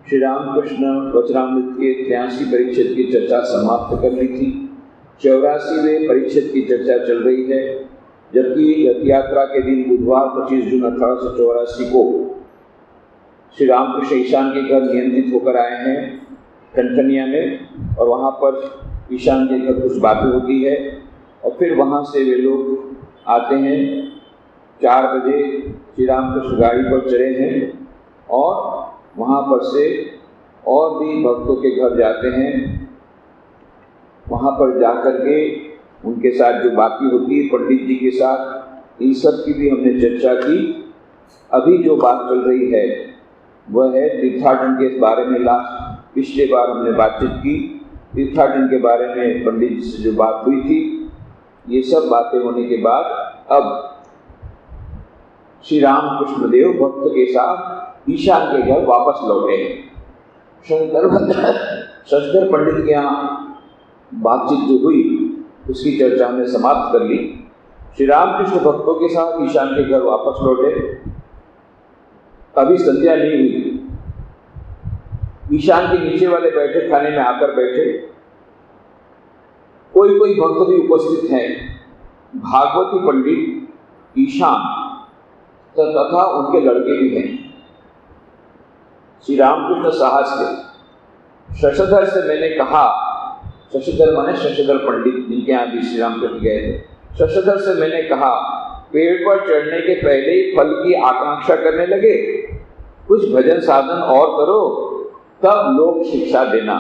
श्री रामकृष्ण वचनामृत के 83 परिच्छेद की चर्चा समाप्त कर ली थी। 84वें परिच्छेद की चर्चा चल रही है, जबकि रथ यात्रा के दिन बुधवार 25 जून 1884 को श्री रामकृष्ण ईशान के घर नियंत्रित होकर आए हैं ठनठनिया में, और वहाँ पर ईशान के घर कुछ बातें होती है और फिर वहाँ से वे लोग आते हैं। 4 बजे श्री रामकृष्ण गाड़ी पर चढ़े हैं और वहाँ पर से और भी भक्तों के घर जाते हैं। वहाँ पर जाकर के उनके साथ जो बातें होती है पंडित जी के साथ, इन सब की भी हमने चर्चा की। अभी जो बात चल रही है वह है तीर्थाटन के बारे में। पिछले बार हमने बातचीत की तीर्थाटन के बारे में, पंडित जी से जो बात हुई थी। ये सब बातें होने के बाद अब श्री रामकृष्ण देव भक्त के साथ ईशान के घर वापस लौटे हैं। शंकर पंडित के यहाँ बातचीत जो हुई उसकी चर्चा हमने समाप्त कर ली। श्री रामकृष्ण भक्तों के साथ ईशान के घर वापस लौटे। अभी संध्या नहीं हुई। ईशान के नीचे वाले बैठक खाने में आकर बैठे। कोई कोई भक्त भी उपस्थित हैं। भागवती पंडित, ईशान तथा उनके लड़के भी हैं। श्री रामकृष्ण साहस के शशधर से मैंने कहा, शशधर माने शशधर पंडित जिनके यहाँ भी श्री रामकृष्ण गए थे, शशधर से मैंने कहा पेड़ पर चढ़ने के पहले ही फल की आकांक्षा करने लगे, कुछ भजन साधन और करो तब लोक शिक्षा देना।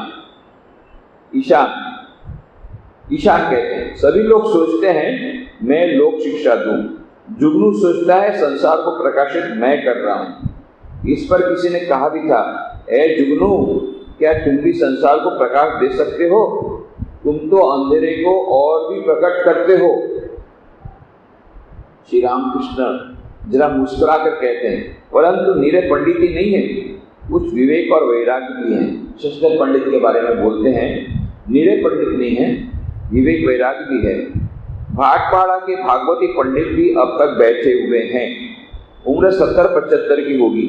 ईशान कहते हैं सभी लोग सोचते हैं मैं लोक शिक्षा दूं, जुगनू सोचता है संसार को प्रकाशित मैं कर रहा हूं। इस पर किसी ने कहा भी था, ए जुगनू, क्या तुम भी संसार को प्रकाश दे सकते हो? तुम तो अंधेरे को और भी प्रकट करते हो। श्री रामकृष्ण जरा मुस्कुरा कर कहते हैं, परंतु नीरे पंडित ही नहीं है, कुछ विवेक और वैराग्य भी है। शशधर पंडित के बारे में बोलते हैं, नीरे पंडित नहीं है, विवेक वैराग्य भी है। भाटपाड़ा के भागवती पंडित भी अब तक बैठे हुए हैं। उम्र 70-75 की होगी।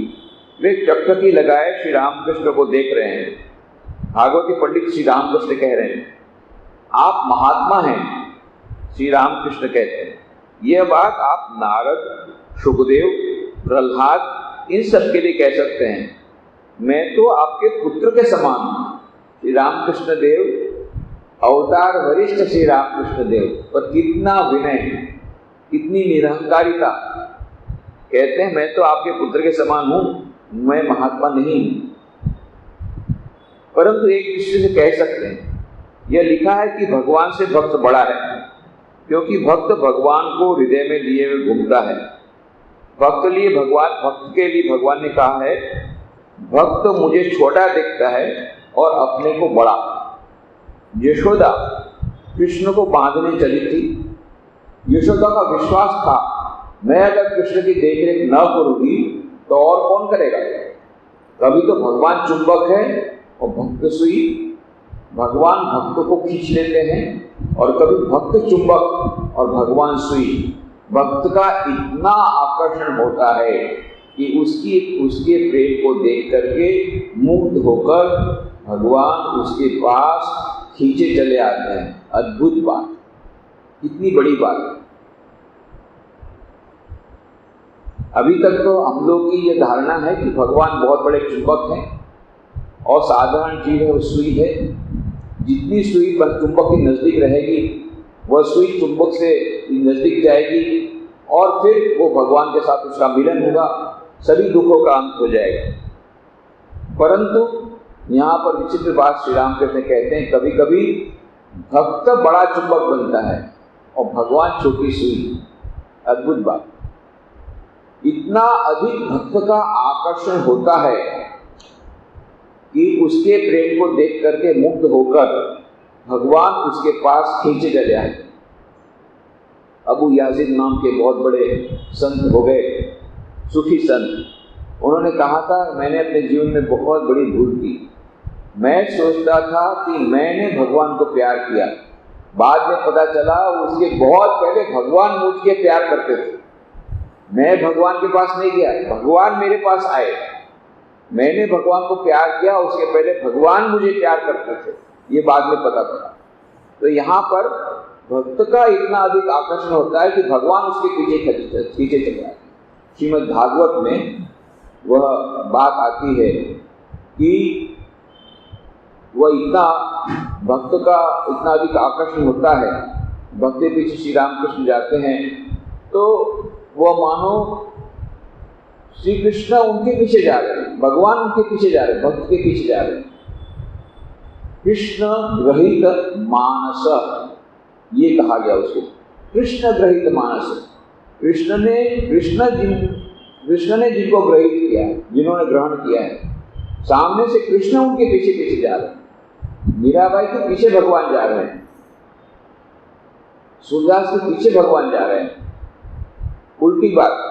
वे चकचकी लगाए श्री रामकृष्ण को देख रहे हैं। भागवती पंडित श्री रामकृष्ण कह रहे हैं, आप महात्मा हैं। श्री रामकृष्ण कहते हैं, यह बात आप नारद, सुखदेव, प्रहलाद इन सब के लिए कह सकते हैं। मैं तो आपके पुत्र के समान हूँ। श्री रामकृष्ण देव अवतार वरिष्ठ श्री रामकृष्ण देव, पर कितना विनय, कितनी निरहंकारिता। कहते हैं मैं तो आपके पुत्र के समान हूँ, मैं महात्मा नहीं हूँ। परंतु एक दृष्टि से कह सकते हैं, यह लिखा है कि भगवान से भक्त बड़ा है, क्योंकि भक्त भगवान को हृदय में लिए हुए घूमता है। भक्त के लिए भगवान ने कहा है, भक्त मुझे छोटा देखता है और अपने को बड़ा। यशोदा कृष्ण को बांधने चली थी। यशोदा का विश्वास था, मैं अगर कृष्ण की देखरेख न करूंगी तो और कौन करेगा। कभी तो भगवान चुंबक है और भक्त सुई। भगवान भक्त को खींच लेते हैं और कभी भक्त चुंबक और भगवान सुई। भक्त का इतना आकर्षण होता है कि उसके प्रेम को देख करके मुग्ध होकर भगवान उसके पास खींचे चले आते हैं। अद्भुत बात, कितनी बड़ी बात। अभी तक तो हम लोग की यह धारणा है कि भगवान बहुत बड़े चुंबक हैं और साधारण चीज है वो सुई है। जितनी सुई चुंबक के नजदीक रहेगी वह सुई चुंबक से नजदीक जाएगी और फिर वो भगवान के साथ उसका मिलन होगा, सभी दुखों का अंत हो जाएगा। परंतु यहाँ पर विचित्र बात श्री रामकृष्ण कहते हैं, कभी कभी भक्त बड़ा चुंबक बनता है और भगवान छोटी सुई। अद्भुत बात। इतना अधिक भक्त का आकर्षण होता है कि उसके प्रेम को देख करके मुग्ध होकर भगवान उसके पास खींचे चले आए। अबू याजिद नाम के बहुत बड़े संत हो गए, सूफी संत। उन्होंने कहा था, मैंने अपने जीवन में बहुत बड़ी भूल की। मैं सोचता था कि मैंने भगवान को प्यार किया, बाद में पता चला उसके बहुत पहले भगवान मुझे प्यार करते थे। मैं भगवान के पास नहीं गया, भगवान मेरे पास आए। मैंने भगवान को प्यार किया, उसके पहले भगवान मुझे प्यार करते थे, ये बाद में पता पड़ा। तो यहाँ पर भक्त का इतना अधिक आकर्षण होता है कि भगवान उसके पीछे चल रहा है। श्रीमद् भागवत में वह बात आती है कि वह इतना भक्त का इतना अधिक आकर्षण होता है, भक्त के पीछे श्री रामकृष्ण जाते हैं तो वह मानो श्री कृष्ण उनके पीछे जा रहे हैं, भगवान उनके पीछे जा रहे हैं, भक्त के पीछे जा रहे हैं। कृष्ण ग्रहित मानस ये कहा गया उसको, कृष्ण ग्रहित मानस। कृष्ण ने जिनको ग्रहित किया है, जिन्होंने ग्रहण किया है, सामने से कृष्ण उनके पीछे पीछे जा रहे हैं। मीराबाई के पीछे भगवान जा रहे हैं, सूरदास के पीछे भगवान जा रहे हैं, उल्टी बात।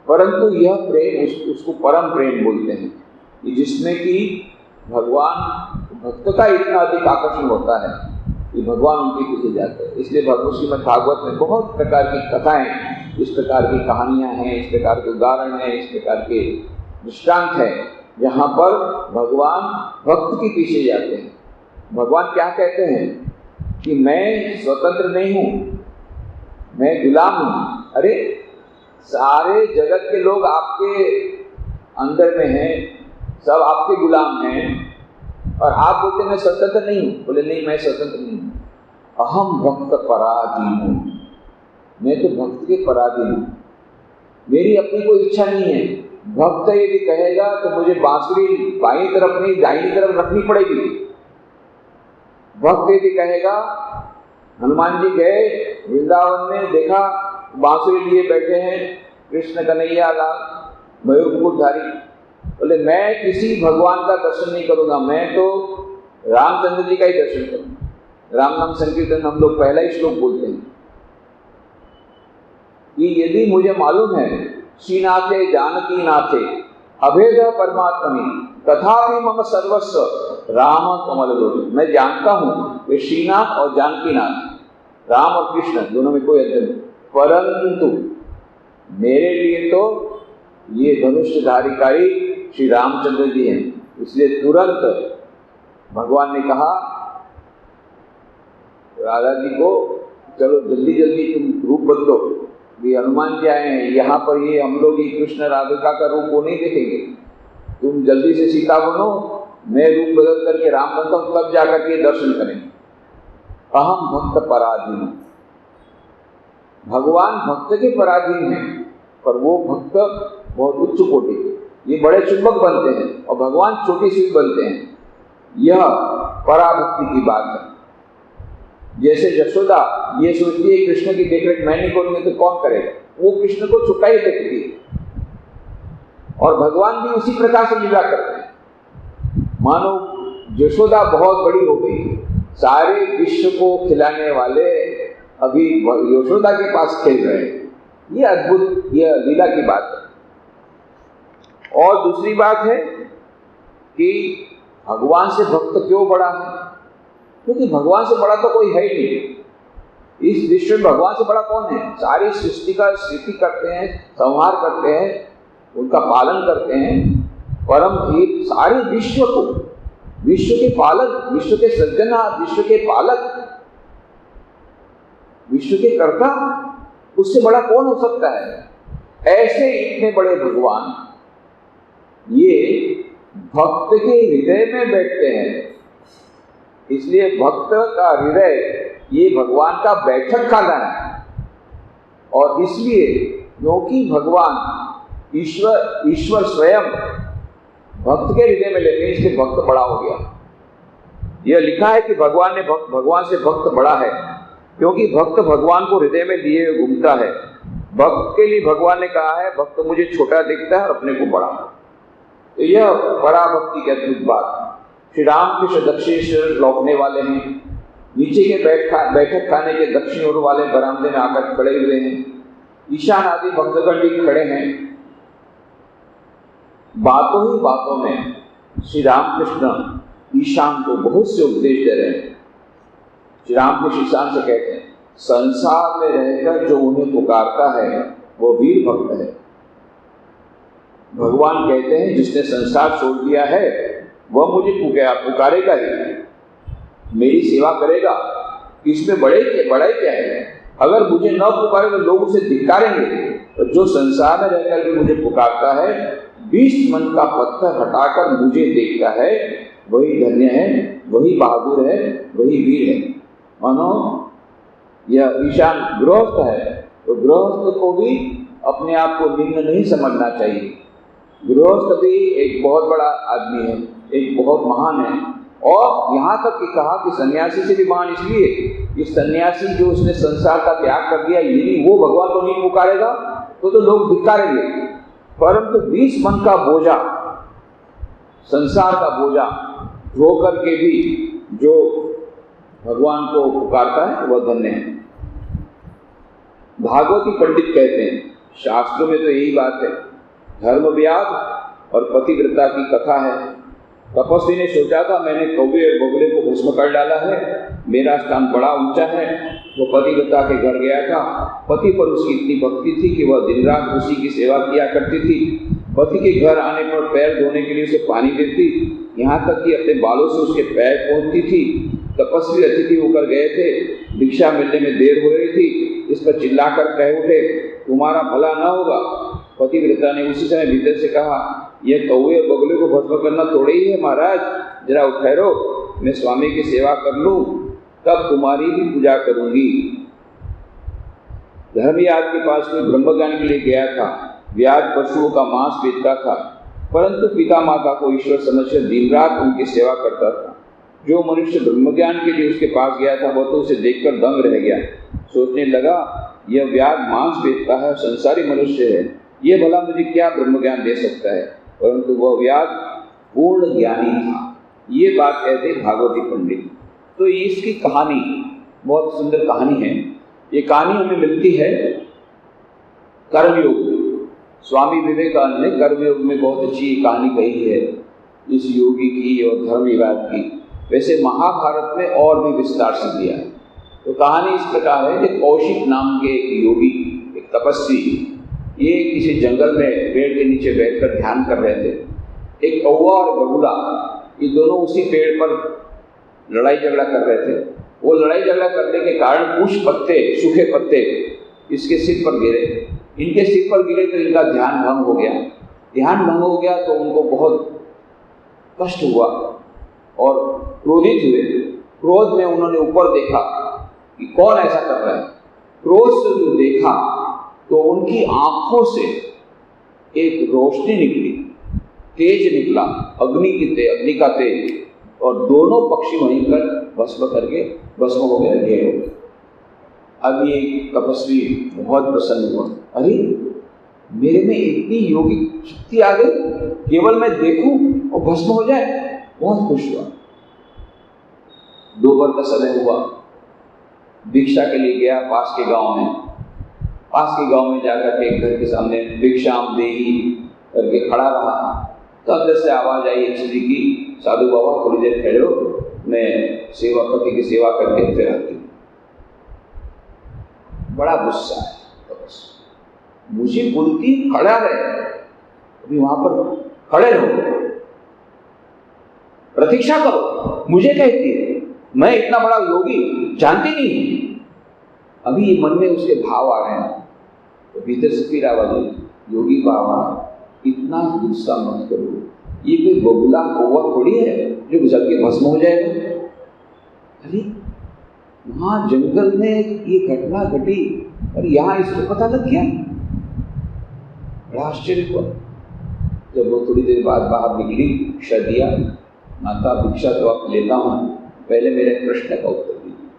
परंतु यह प्रेम उसको परम प्रेम बोलते हैं कि जिसमें कि भगवान भक्त का इतना अधिक आकर्षण होता है कि भगवान उनके पीछे जाते हैं। इसलिए भगवत श्रीमद् भागवत में बहुत प्रकार की कथाएं, इस प्रकार की कहानियां हैं, इस प्रकार के उदाहरण हैं, इस प्रकार के दृष्टांत हैं जहाँ पर भगवान भक्त के पीछे जाते हैं। भगवान क्या कहते हैं कि मैं स्वतंत्र नहीं हूँ, मैं गुलाम हूँ। अरे सारे जगत के लोग आपके अंदर में हैं, सब आपके गुलाम हैं, और आप बोलते मैं स्वतंत्र नहीं हूँ। बोले नहीं, मैं स्वतंत्र नहीं हूँ, अहम भक्त पराधीन हूँ, मैं तो भक्त के पराधीन हूँ, मेरी अपनी कोई इच्छा नहीं है। भक्त यदि कहेगा तो मुझे बांसुरी बाईं तरफ नहीं दाहिनी तरफ रखनी पड़ेगी। भक्त यदि कहेगा, हनुमान जी गए वृंदावन में, देखा बांसुरी लिए बैठे हैं कृष्ण कन्हैया लाल मयूर मुकुटधारी, बोले मैं किसी भगवान का दर्शन नहीं करूंगा, मैं तो रामचंद्र जी का ही दर्शन करूंगा। राम नाम संकीर्तन हम लोग पहला ही श्लोक बोलते हैं कि यदि मुझे मालूम है श्रीनाथे जानकी नाथे अभेद परमात्मनि तथापि मम सर्वस्व राम कमल लोचन। मैं जानता हूँ वे श्रीनाथ और जानकीनाथ, राम और कृष्ण दोनों में कोई अंतर नहीं, परंतु मेरे लिए तो ये धनुषधारिकारी श्री रामचंद्र जी हैं। इसलिए तुरंत भगवान ने कहा राधा जी को, चलो जल्दी जल्दी तुम रूप बदलो, ये हनुमान जी आए हैं यहाँ पर, ये हम लोग ही कृष्ण राधिका का रूप वो नहीं देखेंगे, तुम जल्दी से सीता बनो, मैं रूप बदल करके राम बनता हूँ, तब जाकर के दर्शन करेंगे। अहम भक्त पराधीन, भगवान भक्त के पराधीन हैं, पर वो भक्त बहुत उच्च कोटि के, ये बड़े चुंबक बनते हैं और भगवान छोटी सी बनते हैं। यह पराभक्ति की बात है। जैसे यशोदा ये सोचती है कृष्ण की देखरेख मैं नहीं करूंगी तो कौन करेगा, वो कृष्ण को छुट्टा ही देखती है। और भगवान भी उसी प्रकार से लीला करते हैं। मानो यशोदा बहुत बड़ी हो गई, सारे विश्व को खिलाने वाले अभी यशोदा के पास खेल रहे हैं। ये अद्भुत, यह लीला की बात है। और दूसरी बात है कि भगवान से भक्त क्यों बड़ा है, क्योंकि भगवान से बड़ा तो कोई है ही नहीं। इस विश्व में भगवान से बड़ा कौन है? सारी सृष्टि का स्थिति करते हैं, संहार करते हैं, उनका पालन करते हैं। परम एक सारे विश्व को, विश्व के पालक, विश्व के सृजनहार, विश्व के पालक, विश्व के कर्ता, उससे बड़ा कौन हो सकता है? ऐसे इतने बड़े भगवान ये भक्त के हृदय में बैठते हैं। इसलिए भक्त का हृदय ये भगवान का बैठक खाना है। और इसलिए क्योंकि भगवान ईश्वर स्वयं भक्त के हृदय में लेते हैं, इसलिए भक्त बड़ा हो गया। यह लिखा है कि भगवान से भक्त बड़ा है, क्योंकि भक्त भगवान को हृदय में लिए हुए घूमता है। भक्त के लिए भगवान ने कहा है भक्त मुझे छोटा दिखता है और अपने को बड़ा। तो यह पराभक्ति की अद्भुत बात। श्री रामकृष्ण दक्षिणेश्वर लौटने वाले हैं, नीचे के बैठक खाने के दक्षिण ओर वाले बरामदे में आकर खड़े हुए हैं। ईशान आदि भक्तगण भी खड़े हैं। बातों ही बातों में श्री रामकृष्ण ईशान को बहुत से उपदेश दे रहे हैं। श्री रामकृष्ण ईशान से कहते हैं, संसार में रहकर जो उन्हें पुकारता है वो वीर भक्त है। भगवान कहते हैं जिसने संसार छोड़ दिया है वह मुझे पुकारेगा ही, मेरी सेवा करेगा। इसमें बड़ाई क्या है? अगर मुझे न पुकारे तो लोग उसे धिक्कारेंगे। और जो संसार में रहकर भी मुझे पुकारता है, 20 मन का पत्थर हटाकर मुझे देखता है, वही धन्य है, वही बहादुर है, वही वीर है। मानो यह ईशान गृहस्थ है, तो गृहस्थ को भी अपने आप को निम्न नहीं समझना चाहिए। गृहस्थ भी एक बहुत बड़ा आदमी है, एक बहुत महान है। और यहाँ तक कि कहा कि सन्यासी से भी महान इसलिए, इस सन्यासी जो उसने संसार का त्याग कर दिया, यदि वो भगवान को नहीं पुकारेगा तो लोग धिक्कारेंगे। परंतु 20 मन का बोझा, संसार का बोझा ढोकर के भी जो भगवान को पुकारता है वह धन्य है। भागवती पंडित कहते हैं, शास्त्रों में तो यही बात है, धर्म व्याध और पतिव्रता की कथा है। तपस्वी ने सोचा था मैंने कौवे और बगुले को भस्म कर डाला है, मेरा स्थान बड़ा ऊंचा है। वो पतिव्रता के घर गया था। पति पर उसकी इतनी भक्ति थी कि वह दिन रात उसी की सेवा किया करती थी। पति के घर आने पर पैर धोने के लिए उसे पानी देती, यहाँ तक कि अपने बालों से उसके पैर पोंछती थी। तपस्वी अतिथि होकर गए थे, भिक्षा मिलने में देर हो रही थी। इस पर चिल्लाकर कह उठे, तुम्हारा भला न होगा। पतिव्रता ने उसी समय भीतर से कहा, यह कौवे और बगुले को भस्म करना थोड़े ही है महाराज, जरा ठहरो, मैं स्वामी की सेवा कर लूं, तब तुम्हारी भी पूजा करूंगी। धर्मयाज के पास में ब्रह्मज्ञान के लिए गया था। व्याज पशुओं का मांस बेचता था, परंतु पिता माता को ईश्वर समझकर दिन रात उनकी सेवा करता था। जो मनुष्य ब्रह्मज्ञान के लिए उसके पास गया था, वह तो उसे देखकर दंग रह गया। सोचने लगा, यह व्याज मांस बेचता है, संसारी मनुष्य है, ये भला मुझे क्या ब्रह्मज्ञान दे सकता है। परंतु वह व्याज पूर्ण ज्ञानी था। ये बात कहते भागवती पंडित। तो इसकी कहानी बहुत सुंदर कहानी है। ये कहानी हमें मिलती है कर्मयोग में। स्वामी विवेकानंद ने कर्मयोग में बहुत अच्छी कहानी कही है इस योगी की और धर्म विवाद की। वैसे महाभारत में और भी विस्तार से दिया है। तो कहानी इस प्रकार है कि कौशिक नाम के एक योगी, एक तपस्वी, ये किसी जंगल में पेड़ के नीचे बैठकर ध्यान कर रहे थे। एक कौवा और बगुला, ये दोनों उसी पेड़ पर लड़ाई झगड़ा कर रहे थे। वो लड़ाई झगड़ा करने के कारण कुछ पत्ते, सूखे पत्ते इसके सिर पर गिरे। इनके सिर पर गिरे तो इनका ध्यान भंग हो गया। ध्यान भंग हो गया तो उनको बहुत कष्ट हुआ और क्रोधित हुए। क्रोध में उन्होंने ऊपर देखा कि कौन ऐसा कर रहा है। क्रोध से जो देखा तो उनकी आंखों से एक रोशनी निकली, तेज निकला, अग्नि का तेज, और दोनों पक्षी वहीं पर भस्म हो गए, ढेर हो गए। अब ये तपस्वी बहुत प्रसन्न हुआ, अरे मेरे में इतनी योगिक शक्ति आ गई, केवल मैं देखूं और भस्म हो जाए। बहुत खुश हुआ। दोपहर का समय हुआ, भिक्षा के लिए गया पास के गांव में। पास के गांव में जाकर के एक घर के सामने भिक्षाम देही करके खड़ा रहा। तो अंदर से आवाज आई एक्चुअली की, साधु बाबा थोड़ी देर ठहरो, मैं पति की सेवा करके फिर आती हूँ। बड़ा गुस्सा है तपस्वी, मुझे बोलती खड़ा रहे, अभी वहां पर खड़े रहो, प्रतीक्षा करो, मुझे कहती है मैं इतना बड़ा योगी, जानती नहीं। अभी ये मन में उसके भाव आ रहे हैं। तो भीतर से फिर आवाज आई, योगी बाबा इतना गुस्सा मत करो, ये कोई बगुला कौवा थोड़ी है जो गुजर के भस्म हो जाएगा। अरे वहां जंगल में ये घटना घटी और यहाँ इसको पता लग गया। बड़ा आश्चर्य हुआ। जब वो थोड़ी देर बाद बाहर निकली, भिक्षा दिया, माता भिक्षा तो आप लेता हूँ, पहले मेरे प्रश्न का उत्तर दीजिए,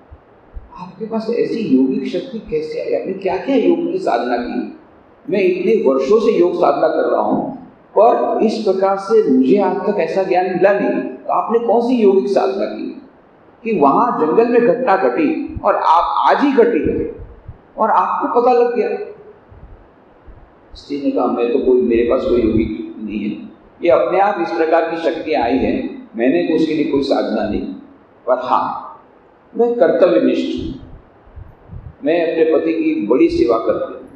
आपके पास ऐसी योगिक शक्ति कैसे आई? आपने क्या क्या योग की साधना की? मैं इतने वर्षों से योग साधना कर रहा हूँ पर इस प्रकार से मुझे आज तक ऐसा ज्ञान मिला नहीं। तो आपने कौन सी योगिक साधना की कि वहां जंगल में घटना घटी और आप आज ही घटी और आपको पता लग गया? स्त्री ने कहा, मैं तो मेरे पास कोई योगिक नहीं है, ये अपने आप इस प्रकार की शक्तियाँ आई हैं, मैंने तो उसके लिए कोई साधना नहीं। पर हाँ, मैं कर्तव्यनिष्ठ हूँ, मैं अपने पति की बड़ी सेवा करती हूँ,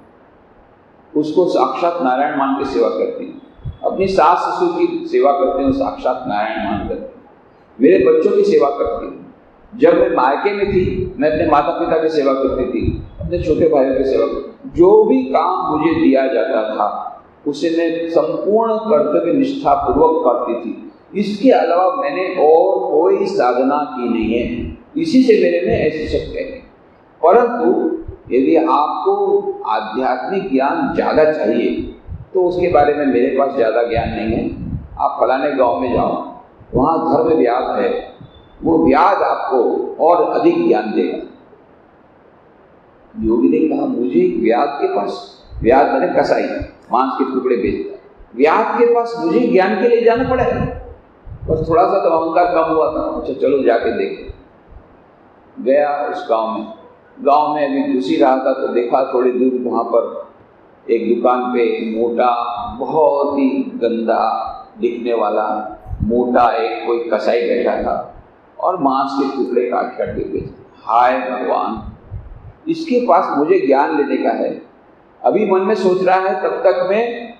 उसको साक्षात नारायण मान के सेवा करती हूँ। अपनी सास ससुर की सेवा करते हैं, साक्षात नारायण मान करते हैं। मेरे बच्चों की सेवा करती हूँ। जब मैं मायके में थी, मैं अपने माता पिता की सेवा करती थी, अपने छोटे भाइयों की सेवा करती। जो भी काम मुझे दिया जाता था उसे मैं संपूर्ण कर्तव्य निष्ठा पूर्वक करती थी। इसके अलावा मैंने और कोई साधना की नहीं है। इसी से मेरे में ऐसी शक्ति है। परंतु यदि आपको आध्यात्मिक ज्ञान ज़्यादा चाहिए तो उसके बारे में मेरे पास ज़्यादा ज्ञान नहीं है। आप फलाने गांव में जाओ, वहाँ धर्म व्याध है, वो व्याध आपको और अधिक ज्ञान देगा। योगी ने कहा, मुझे व्याध के पास, व्याध मैंने कसाई, मांस के टुकड़े बेचता है, व्याध के पास मुझे ज्ञान के लिए जाना पड़ेगा। बस थोड़ा सा तो अहंकार कम हुआ था। अच्छा चलो जाके देखें। गया उस गांव में अभी घुस ही रहा था तो देखा थोड़ी दूर वहाँ पर एक दुकान पे मोटा, बहुत ही गंदा दिखने वाला मोटा एक कोई कसाई बैठा था और मांस के टुकड़े काट काट के बेच। हाय भगवान, इसके पास मुझे ज्ञान लेने का है। अभी मन में सोच रहा है, तब तक में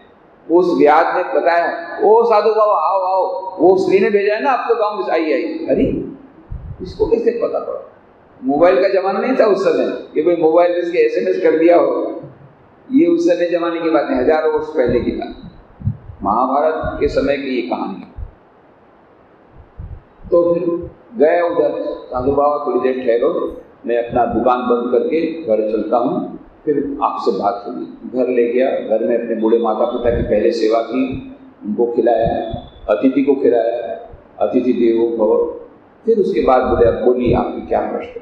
उस व्याध ने बताया, ओ साधु बाबा आओ आओ, वो स्त्री ने भेजा है ना आपको गाँव में, आई। अरे इसको कैसे पता पड़ा? मोबाइल का जमाना नहीं था उस समय कि भाई मोबाइल में इसके SMS कर दिया हो। ये उस समय जमाने की बात है, हजारों वर्ष पहले की बात, महाभारत के समय की ये कहानी। तो फिर गए उधर, साधु बाबा थोड़ी देर ठहरो, मैं अपना दुकान बंद करके घर चलता हूँ, फिर आपसे बात होगी। घर ले गया, घर में अपने बूढ़े माता पिता की पहले सेवा की, उनको खिलाया, अतिथि को खिलाया, अतिथि देवो भव। फिर उसके बाद बोले, अब बोलिए आपकी क्या प्रश्न।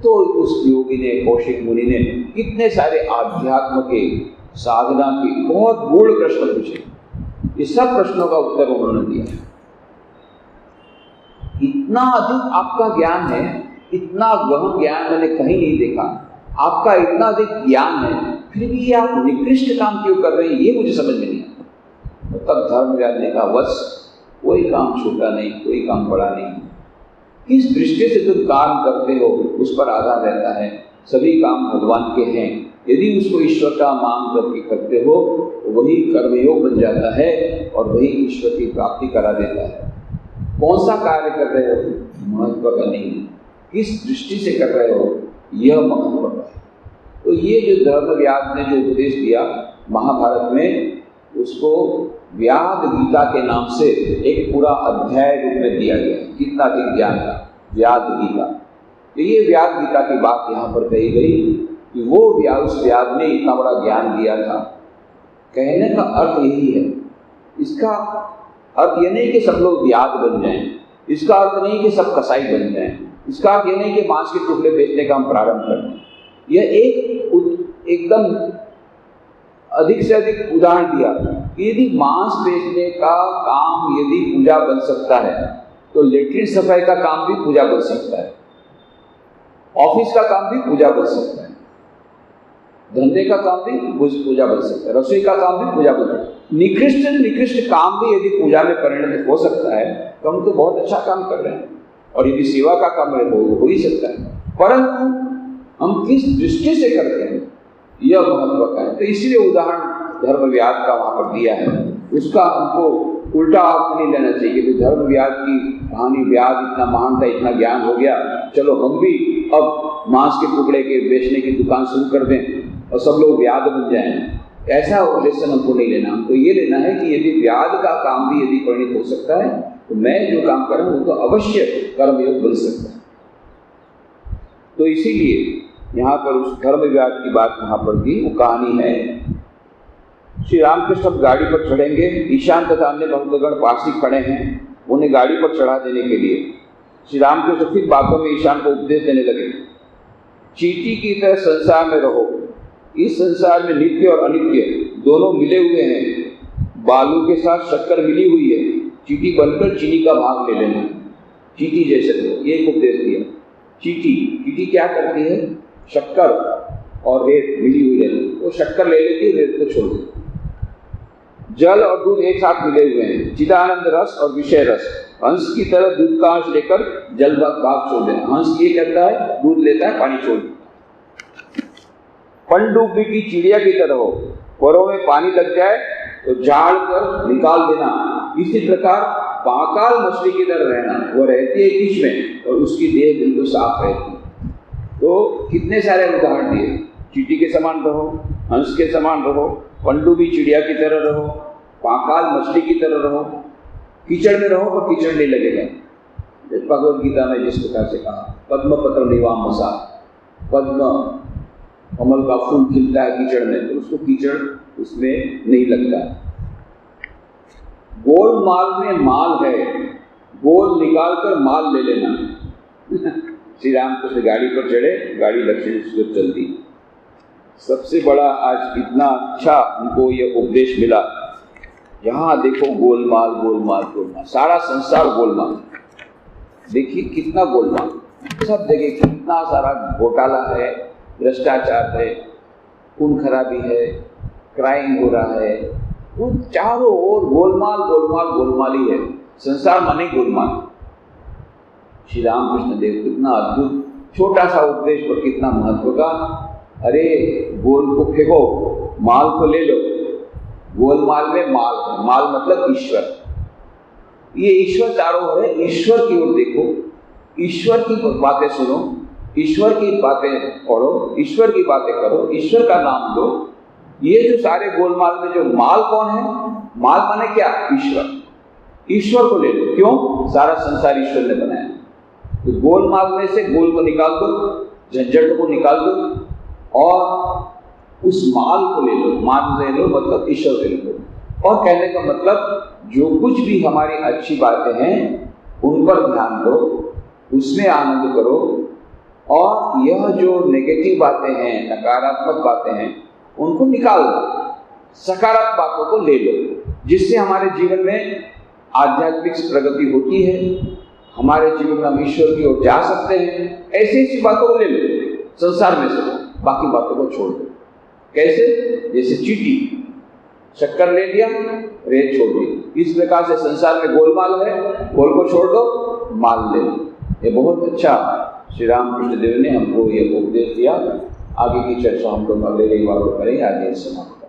तो उस योगी ने, कौशिक मुनि ने इतने सारे आध्यात्म के, साधना के बहुत गूढ़ प्रश्न पूछे। ये सब प्रश्नों का उत्तर उन्होंने दिया। इतना अधिक आपका ज्ञान है, इतना गहन ज्ञान मैंने कहीं नहीं देखा। आपका इतना अधिक ज्ञान है, फिर भी आप निकृष्ट काम क्यों कर रहे हैं, ये मुझे समझ में नहीं आता। तब धर्म जानने का बस, कोई काम छोटा नहीं, कोई काम बड़ा नहीं, किस दृष्टि से तुम काम करते हो उस पर आधार रहता है। सभी काम भगवान के हैं, यदि उसको ईश्वर का मान करके करते हो वही कर्मयोग बन जाता है और वही ईश्वर की प्राप्ति करा देता है। कौन सा कार्य कर रहे हो महत्व का नहीं, किस दृष्टि से कर रहे हो यह महत्व का है। तो ये जो धर्म व्याध ने जो उपदेश दिया महाभारत में, उसको व्याध गीता के नाम से एक पूरा अध्याय रूप में दिया गया। कितना अधिक ज्ञान था व्याध गीता। तो ये व्याध गीता की बात यहाँ पर कही गई कि वो उस व्याध ने इतना बड़ा ज्ञान दिया था। कहने का अर्थ यही है, इसका अर्थ ये नहीं कि सब लोग व्याध बन जाएं, इसका अर्थ नहीं कि सब कसाई बन जाएं, इसका अर्थ ये नहीं कि मांस के टुकड़े बेचने का हम प्रारंभ करें। यह एक एकदम अधिक से अधिक उदाहरण दिया कि यदि मांस बेचने का काम यदि पूजा बन सकता है तो लेटरिन सफाई का काम भी पूजा बन सकता है, ऑफिस का काम भी पूजा बन सकता है, धंधे का काम भी पूजा बन सकता है, रसोई का काम भी पूजा बन सकता है। निकृष्ट काम भी यदि पूजा में परिणत हो सकता है तो हम तो बहुत अच्छा काम कर रहे हैं। और यदि सेवा का काम है वो हो ही सकता है, परंतु हम किस दृष्टि से करते हैं यह महत्व का है। तो इसलिए उदाहरण धर्म व्याध का वहाँ पर दिया है। उसका हमको उल्टा अर्थ नहीं लेना चाहिए कि धर्म व्याध की कहानी, व्याध इतना महान था, इतना ज्ञान हो गया, चलो हम भी अब मांस के टुकड़े के बेचने की दुकान शुरू कर दें और सब लोग व्याध बन जाएं। ऐसा लेसन हमको नहीं लेना। हमको ये लेना है कि यदि व्याध का काम भी यदि परिणित हो सकता है तो मैं जो काम कर रहा हूँ वो तो अवश्य कर्मयोग बन सकता है। तो इसीलिए यहाँ पर उस धर्म व्याध की बात यहाँ पर दी। वो कहानी है, श्री रामकृष्ण अब गाड़ी पर चढ़ेंगे, ईशान तथा अन्य भक्तगण पास ही खड़े हैं उन्हें गाड़ी पर चढ़ा देने के लिए। श्री रामकृष्ण फिर बातों में ईशान को उपदेश देने लगे, चींटी की तरह संसार में रहो। इस संसार में नित्य और अनित्य दोनों मिले हुए हैं। बालू के साथ शक्कर मिली हुई है, चींटी बनकर चीनी का भाग ले लेना, चींटी जैसे रहो। ये एक उपदेश दिया। चींटी क्या करती है, शक्कर और रेत मिली हुई रहती है, वो शक्कर ले लेती है, रेत को छोड़ देती है। जल और दूध एक साथ मिले हुए हैं, चिदानंद रस और विषय रस। हंस की तरह दूध का अंश लेकर जल भाग छोड़ देना। हंस ये करता है, दूध लेता है, पानी छोड़ देता है। पनडुब्बी की चिड़िया की तरह हो, परों में पानी लग जाए तो झाड़ कर निकाल देना। इसी प्रकार पाकाल मछली की तरह रहना, वो रहती है किस में और उसकी देह बिल्कुल साफ रहती है। तो कितने सारे उदाहरण दिए, चींटी के समान रहो, हंस के समान रहो, पनडुब्बी चिड़िया की तरह रहो, पाकाल मछली की तरह रहो, कीचड़ में रहो पर कीचड़ नहीं लगेगा। भगवद गीता में जिस प्रकार से कहा, पद्म पत्र निवाम मसा, पद्म कमल का फूल खिलता है कीचड़ में तो उसको कीचड़ उसमें नहीं लगता। गोल माल में माल है, गोल निकाल कर माल ले लेना। श्री रामकृष्ण गाड़ी पर चढ़े, गाड़ी लक्ष्मण से चलती। सबसे बड़ा आज इतना अच्छा उनको ये उपदेश मिला, यहाँ देखो गोलमाल गोलमाल गोलमाल, सारा संसार गोलमाल। देखिए कितना गोलमाल, सब जगह कितना सारा घोटाला है, भ्रष्टाचार है, खून खराबी है, क्राइम हो रहा है, वो चारों ओर गोलमाल गोलमाल गोलमाल ही है। संसार माने गोलमाल। श्री रामकृष्ण देव कितना अद्भुत, छोटा सा उपदेश पर कितना महत्व का। अरे गोल को फेंको, माल को ले लो। गोलमाल में माल है, माल मतलब ईश्वर। ये ईश्वर चारों है, ईश्वर की ओर देखो, ईश्वर की बातें सुनो, ईश्वर की बातें पढ़ो, ईश्वर की बातें करो, ईश्वर का नाम लो। ये जो सारे गोलमाल में जो माल कौन है, माल माने क्या, ईश्वर। ईश्वर को ले लो, क्यों, सारा संसार ईश्वर ने बनाया। तो गोलमाल में से गोल को निकाल दो, झंझट को निकाल दो और उस माल को ले लो। माल ले लो मतलब ईश्वर ले लो। और कहने का मतलब जो कुछ भी हमारी अच्छी बातें हैं उन पर ध्यान दो, उसमें आनंद करो। और यह जो नेगेटिव बातें हैं, नकारात्मक बातें हैं, उनको निकाल दो, सकारात्मक बातों को ले लो, जिससे हमारे जीवन में आध्यात्मिक प्रगति होती है, हमारे जीवन में हम ईश्वर की ओर जा सकते हैं। ऐसी ऐसी बातों को ले लो संसार में से, बाकी बातों को छोड़ दो। कैसे, जैसे चींटी शक्कर ले लिया, रेत छोड़ दी। इस प्रकार से संसार में गोलमाल है, गोल को छोड़ दो, माल ले लो। ये बहुत अच्छा श्री रामकृष्ण देव ने हमको ये उपदेश दिया। आगे की चर्चा हम लोग अगले रविवार को करेंगे। आगे समाप्त।